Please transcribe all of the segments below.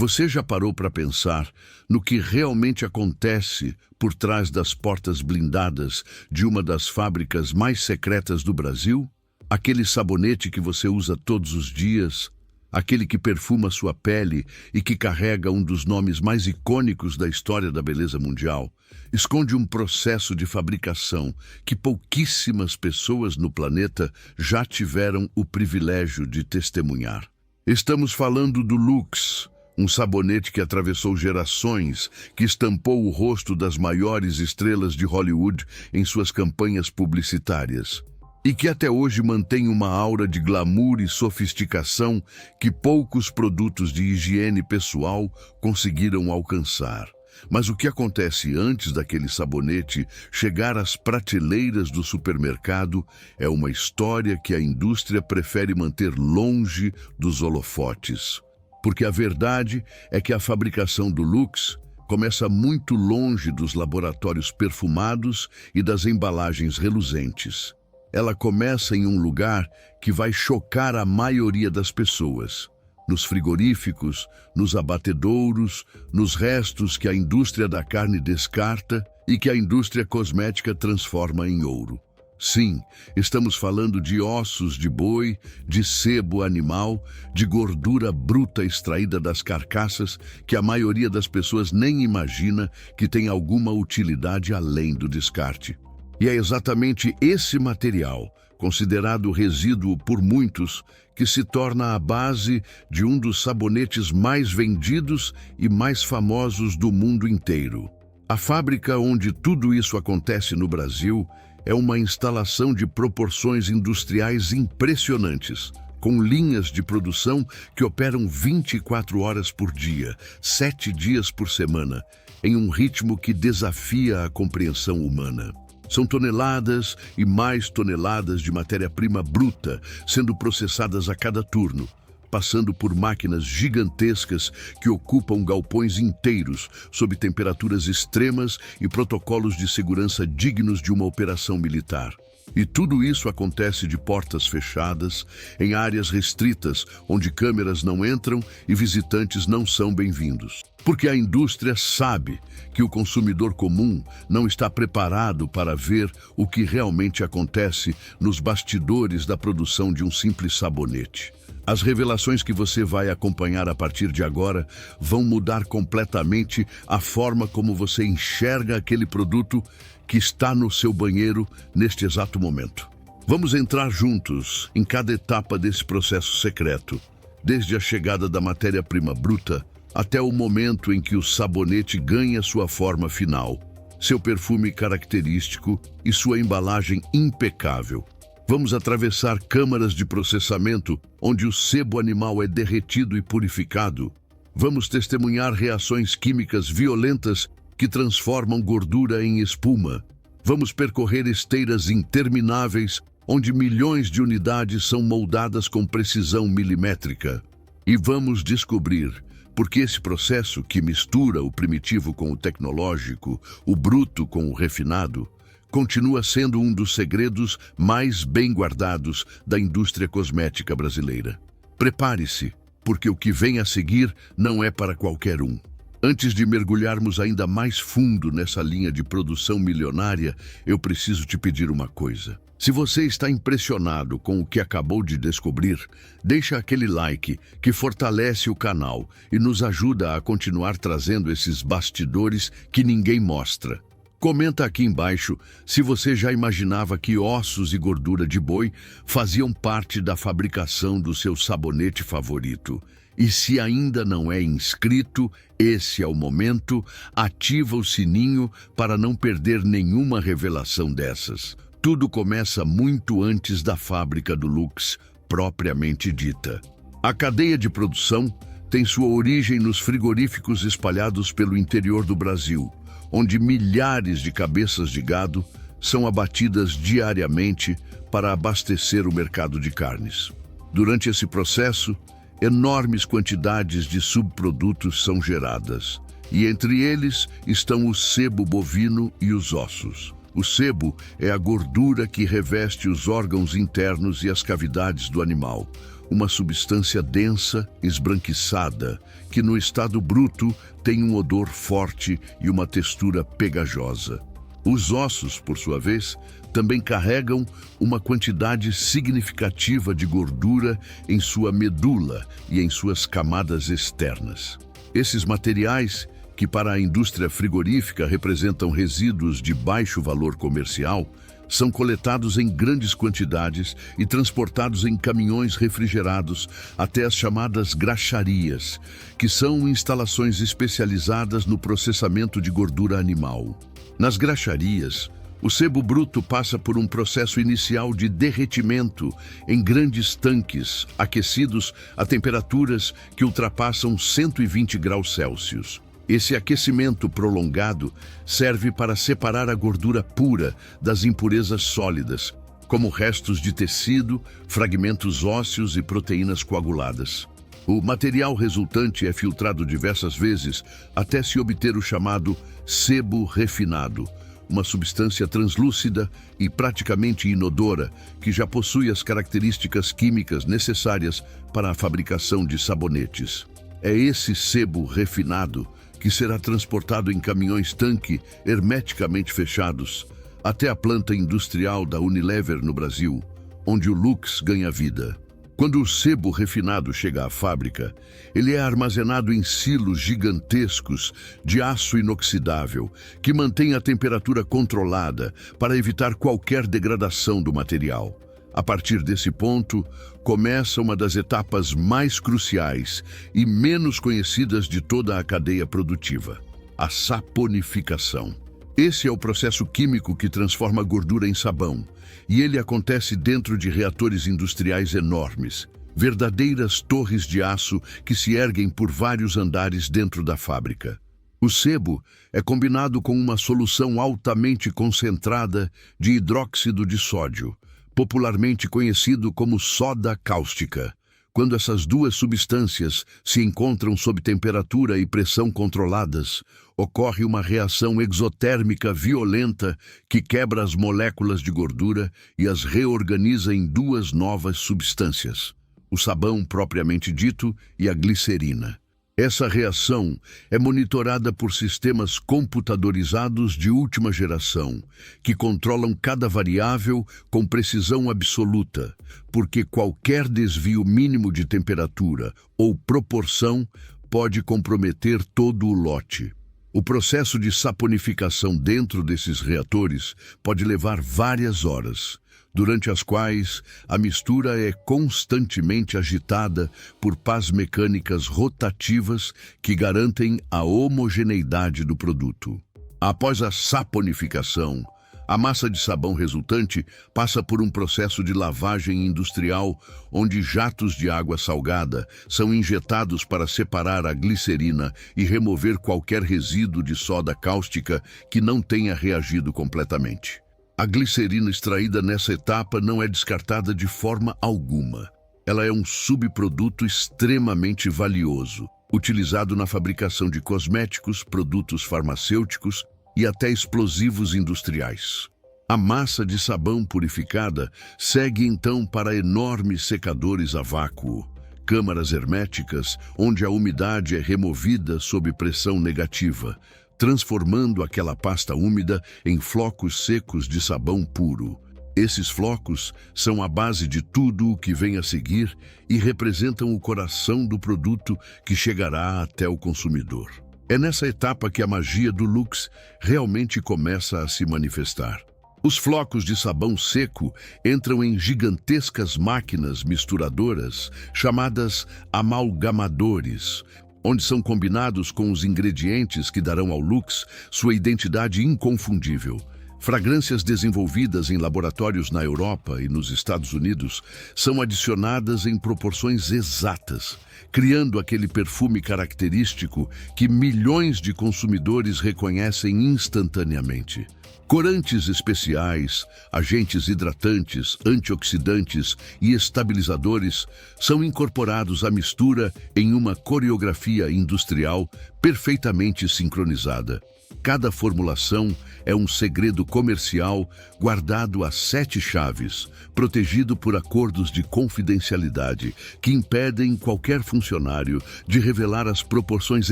Você já parou para pensar no que realmente acontece por trás das portas blindadas de uma das fábricas mais secretas do Brasil? Aquele sabonete que você usa todos os dias, aquele que perfuma sua pele e que carrega um dos nomes mais icônicos da história da beleza mundial, esconde um processo de fabricação que pouquíssimas pessoas no planeta já tiveram o privilégio de testemunhar. Estamos falando do Lux, um sabonete que atravessou gerações, que estampou o rosto das maiores estrelas de Hollywood em suas campanhas publicitárias e que até hoje mantém uma aura de glamour e sofisticação que poucos produtos de higiene pessoal conseguiram alcançar. Mas o que acontece antes daquele sabonete chegar às prateleiras do supermercado é uma história que a indústria prefere manter longe dos holofotes. Porque a verdade é que a fabricação do Lux começa muito longe dos laboratórios perfumados e das embalagens reluzentes. Ela começa em um lugar que vai chocar a maioria das pessoas. Nos frigoríficos, nos abatedouros, nos restos que a indústria da carne descarta e que a indústria cosmética transforma em ouro. Sim, estamos falando de ossos de boi, de sebo animal, de gordura bruta extraída das carcaças que a maioria das pessoas nem imagina que tem alguma utilidade além do descarte. E é exatamente esse material, considerado resíduo por muitos, que se torna a base de um dos sabonetes mais vendidos e mais famosos do mundo inteiro. A fábrica onde tudo isso acontece no Brasil é uma instalação de proporções industriais impressionantes, com linhas de produção que operam 24 horas por dia, 7 dias por semana, em um ritmo que desafia a compreensão humana. São toneladas e mais toneladas de matéria-prima bruta sendo processadas a cada turno, passando por máquinas gigantescas que ocupam galpões inteiros sob temperaturas extremas e protocolos de segurança dignos de uma operação militar. E tudo isso acontece de portas fechadas, em áreas restritas, onde câmeras não entram e visitantes não são bem-vindos. Porque a indústria sabe que o consumidor comum não está preparado para ver o que realmente acontece nos bastidores da produção de um simples sabonete. As revelações que você vai acompanhar a partir de agora vão mudar completamente a forma como você enxerga aquele produto que está no seu banheiro neste exato momento. Vamos entrar juntos em cada etapa desse processo secreto, desde a chegada da matéria-prima bruta até o momento em que o sabonete ganha sua forma final, seu perfume característico e sua embalagem impecável. Vamos atravessar câmaras de processamento onde o sebo animal é derretido e purificado. Vamos testemunhar reações químicas violentas que transformam gordura em espuma. Vamos percorrer esteiras intermináveis onde milhões de unidades são moldadas com precisão milimétrica. E vamos descobrir porque esse processo que mistura o primitivo com o tecnológico, o bruto com o refinado, continua sendo um dos segredos mais bem guardados da indústria cosmética brasileira. Prepare-se, porque o que vem a seguir não é para qualquer um. Antes de mergulharmos ainda mais fundo nessa linha de produção milionária, eu preciso te pedir uma coisa. Se você está impressionado com o que acabou de descobrir, deixa aquele like que fortalece o canal e nos ajuda a continuar trazendo esses bastidores que ninguém mostra. Comenta aqui embaixo se você já imaginava que ossos e gordura de boi faziam parte da fabricação do seu sabonete favorito. E se ainda não é inscrito, esse é o momento, ativa o sininho para não perder nenhuma revelação dessas. Tudo começa muito antes da fábrica do Lux, propriamente dita. A cadeia de produção tem sua origem nos frigoríficos espalhados pelo interior do Brasil, onde milhares de cabeças de gado são abatidas diariamente para abastecer o mercado de carnes. Durante esse processo, enormes quantidades de subprodutos são geradas, e entre eles estão o sebo bovino e os ossos. O sebo é a gordura que reveste os órgãos internos e as cavidades do animal. uma substância densa, esbranquiçada, que no estado bruto tem um odor forte e uma textura pegajosa. Os ossos, por sua vez, também carregam uma quantidade significativa de gordura em sua medula e em suas camadas externas. Esses materiais, que para a indústria frigorífica representam resíduos de baixo valor comercial, são coletados em grandes quantidades e transportados em caminhões refrigerados até as chamadas graxarias, que são instalações especializadas no processamento de gordura animal. Nas graxarias, o sebo bruto passa por um processo inicial de derretimento em grandes tanques aquecidos a temperaturas que ultrapassam 120 graus Celsius. Esse aquecimento prolongado serve para separar a gordura pura das impurezas sólidas, como restos de tecido, fragmentos ósseos e proteínas coaguladas. O material resultante é filtrado diversas vezes até se obter o chamado sebo refinado, uma substância translúcida e praticamente inodora que já possui as características químicas necessárias para a fabricação de sabonetes. É esse sebo refinado que será transportado em caminhões-tanque hermeticamente fechados até a planta industrial da Unilever no Brasil, onde o Lux ganha vida. Quando o sebo refinado chega à fábrica, ele é armazenado em silos gigantescos de aço inoxidável, que mantém a temperatura controlada para evitar qualquer degradação do material. A partir desse ponto, começa uma das etapas mais cruciais e menos conhecidas de toda a cadeia produtiva: a saponificação. Esse é o processo químico que transforma a gordura em sabão, e ele acontece dentro de reatores industriais enormes, verdadeiras torres de aço que se erguem por vários andares dentro da fábrica. O sebo é combinado com uma solução altamente concentrada de hidróxido de sódio, popularmente conhecido como soda cáustica. Quando essas duas substâncias se encontram sob temperatura e pressão controladas, ocorre uma reação exotérmica violenta que quebra as moléculas de gordura e as reorganiza em duas novas substâncias: o sabão propriamente dito e a glicerina. Essa reação é monitorada por sistemas computadorizados de última geração, que controlam cada variável com precisão absoluta, porque qualquer desvio mínimo de temperatura ou proporção pode comprometer todo o lote. O processo de saponificação dentro desses reatores pode levar várias horas, durante as quais a mistura é constantemente agitada por pás mecânicas rotativas que garantem a homogeneidade do produto. Após a saponificação, a massa de sabão resultante passa por um processo de lavagem industrial, onde jatos de água salgada são injetados para separar a glicerina e remover qualquer resíduo de soda cáustica que não tenha reagido completamente. A glicerina extraída nessa etapa não é descartada de forma alguma. Ela é um subproduto extremamente valioso, utilizado na fabricação de cosméticos, produtos farmacêuticos e até explosivos industriais. A massa de sabão purificada segue então para enormes secadores a vácuo, câmaras herméticas onde a umidade é removida sob pressão negativa, transformando aquela pasta úmida em flocos secos de sabão puro. Esses flocos são a base de tudo o que vem a seguir e representam o coração do produto que chegará até o consumidor. É nessa etapa que a magia do Lux realmente começa a se manifestar. Os flocos de sabão seco entram em gigantescas máquinas misturadoras chamadas amalgamadores, onde são combinados com os ingredientes que darão ao Lux sua identidade inconfundível. Fragrâncias desenvolvidas em laboratórios na Europa e nos Estados Unidos são adicionadas em proporções exatas, criando aquele perfume característico que milhões de consumidores reconhecem instantaneamente. Corantes especiais, agentes hidratantes, antioxidantes e estabilizadores são incorporados à mistura em uma coreografia industrial perfeitamente sincronizada. Cada formulação é um segredo comercial guardado a 7 chaves, protegido por acordos de confidencialidade que impedem qualquer funcionário de revelar as proporções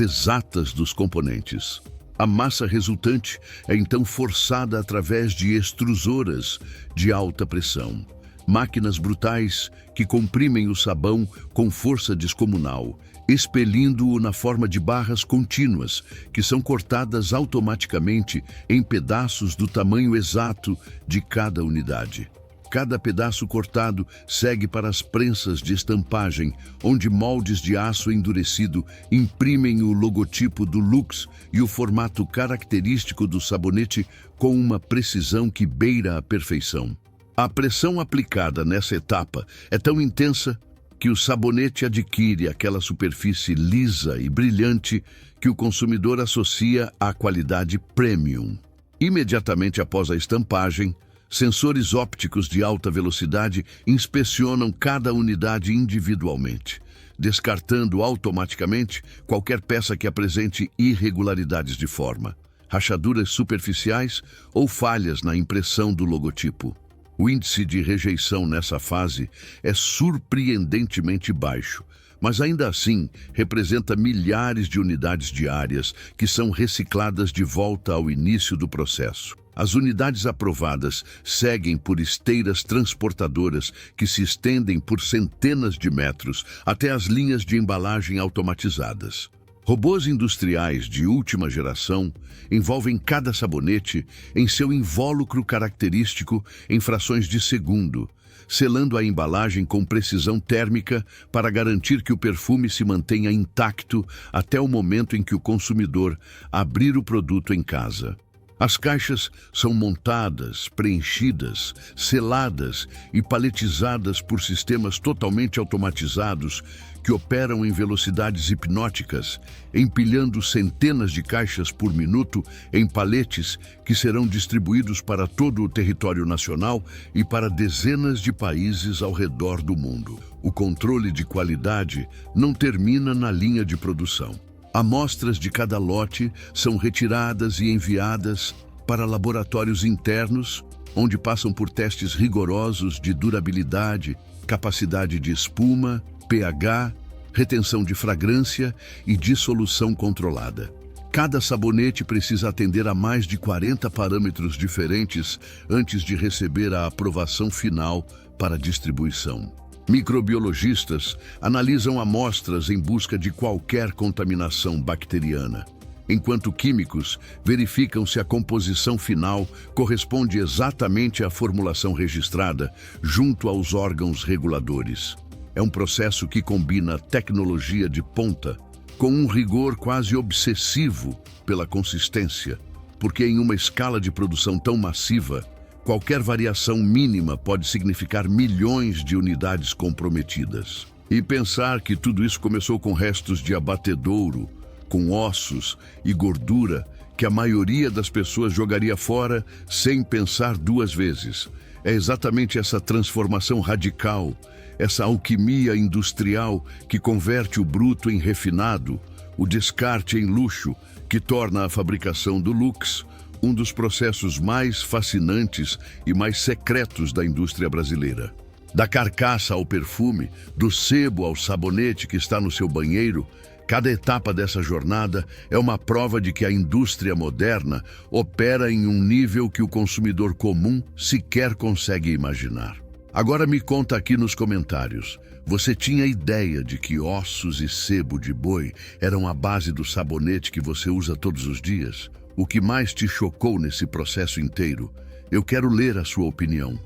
exatas dos componentes. A massa resultante é então forçada através de extrusoras de alta pressão, máquinas brutais que comprimem o sabão com força descomunal, expelindo-o na forma de barras contínuas, que são cortadas automaticamente em pedaços do tamanho exato de cada unidade. Cada pedaço cortado segue para as prensas de estampagem, onde moldes de aço endurecido imprimem o logotipo do Lux e o formato característico do sabonete com uma precisão que beira a perfeição. A pressão aplicada nessa etapa é tão intensa que o sabonete adquire aquela superfície lisa e brilhante que o consumidor associa à qualidade premium. Imediatamente após a estampagem, sensores ópticos de alta velocidade inspecionam cada unidade individualmente, descartando automaticamente qualquer peça que apresente irregularidades de forma, rachaduras superficiais ou falhas na impressão do logotipo. O índice de rejeição nessa fase é surpreendentemente baixo, mas ainda assim representa milhares de unidades diárias que são recicladas de volta ao início do processo. As unidades aprovadas seguem por esteiras transportadoras que se estendem por centenas de metros até as linhas de embalagem automatizadas. Robôs industriais de última geração envolvem cada sabonete em seu invólucro característico em frações de segundo, selando a embalagem com precisão térmica para garantir que o perfume se mantenha intacto até o momento em que o consumidor abrir o produto em casa. As caixas são montadas, preenchidas, seladas e paletizadas por sistemas totalmente automatizados que operam em velocidades hipnóticas, empilhando centenas de caixas por minuto em paletes que serão distribuídos para todo o território nacional e para dezenas de países ao redor do mundo. O controle de qualidade não termina na linha de produção. Amostras de cada lote são retiradas e enviadas para laboratórios internos, onde passam por testes rigorosos de durabilidade, capacidade de espuma, pH, retenção de fragrância e dissolução controlada. Cada sabonete precisa atender a mais de 40 parâmetros diferentes antes de receber a aprovação final para distribuição. Microbiologistas analisam amostras em busca de qualquer contaminação bacteriana, enquanto químicos verificam se a composição final corresponde exatamente à formulação registrada junto aos órgãos reguladores. É um processo que combina tecnologia de ponta com um rigor quase obsessivo pela consistência, porque em uma escala de produção tão massiva, qualquer variação mínima pode significar milhões de unidades comprometidas. E pensar que tudo isso começou com restos de abatedouro, com ossos e gordura que a maioria das pessoas jogaria fora sem pensar 2 vezes. É exatamente essa transformação radical, essa alquimia industrial que converte o bruto em refinado, o descarte em luxo, que torna a fabricação do Lux um dos processos mais fascinantes e mais secretos da indústria brasileira. Da carcaça ao perfume, do sebo ao sabonete que está no seu banheiro, cada etapa dessa jornada é uma prova de que a indústria moderna opera em um nível que o consumidor comum sequer consegue imaginar. Agora me conta aqui nos comentários, você tinha ideia de que ossos e sebo de boi eram a base do sabonete que você usa todos os dias? O que mais te chocou nesse processo inteiro? Eu quero ler a sua opinião.